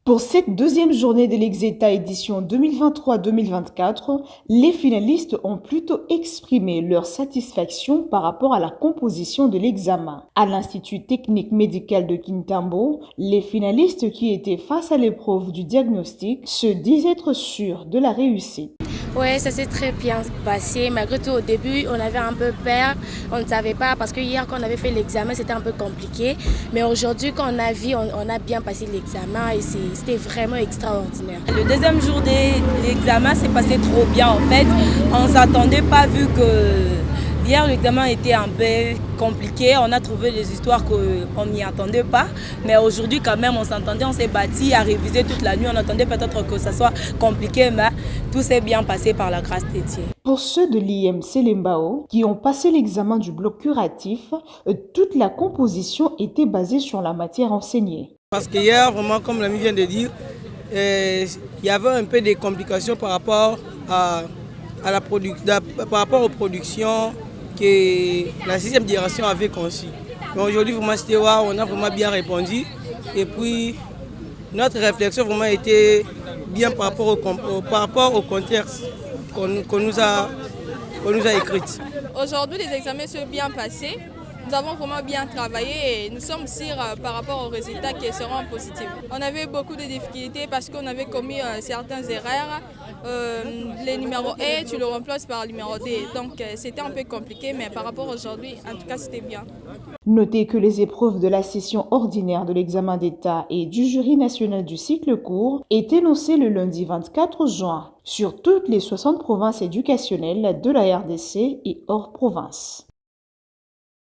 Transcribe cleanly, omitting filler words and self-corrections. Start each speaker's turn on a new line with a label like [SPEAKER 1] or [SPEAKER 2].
[SPEAKER 1] Pour cette deuxième journée de l'Exeta édition 2023-2024, les finalistes ont plutôt exprimé leur satisfaction par rapport à la composition de l'examen. À l'Institut technique médical de Kintambo, les finalistes qui étaient face à l'épreuve du diagnostic se disent être sûrs de la réussite.
[SPEAKER 2] Ouais, ça s'est très bien passé. Malgré tout, au début, on avait un peu peur. On ne savait pas parce que hier, quand on avait fait l'examen, c'était un peu compliqué. Mais aujourd'hui, quand on a vu, on a bien passé l'examen et c'était vraiment extraordinaire.
[SPEAKER 3] Le deuxième jour de l'examen s'est passé trop bien en fait. On ne s'attendait pas vu que hier l'examen était un peu compliqué. On a trouvé des histoires qu'on n'y attendait pas. Mais aujourd'hui quand même on s'entendait, on s'est battu à réviser toute la nuit. On attendait peut-être que ça soit compliqué, mais tout s'est bien passé par la grâce de Dieu.
[SPEAKER 1] Pour ceux de l'IMC Lembao qui ont passé l'examen du bloc curatif, toute la composition était basée sur la matière enseignée.
[SPEAKER 4] Parce qu'hier, vraiment, comme l'ami vient de dire, il y avait un peu de complications par rapport par rapport aux productions que la 6e génération avait conçues. Mais aujourd'hui, vraiment, c'était waouh, on a vraiment bien répondu. Et puis, notre réflexion vraiment était bien par rapport au contexte qu'on nous a écrit.
[SPEAKER 5] Aujourd'hui, les examens sont bien passés. Nous avons vraiment bien travaillé et nous sommes sûrs par rapport aux résultats qui seront positifs. On avait beaucoup de difficultés parce qu'on avait commis certaines erreurs. Les numéros A, tu le remplaces par le numéro D. Donc c'était un peu compliqué, mais par rapport à aujourd'hui, en tout cas, c'était bien.
[SPEAKER 1] Notez que les épreuves de la session ordinaire de l'examen d'État et du jury national du cycle court est énoncée le lundi 24 juin sur toutes les 60 provinces éducationnelles de la RDC et hors province.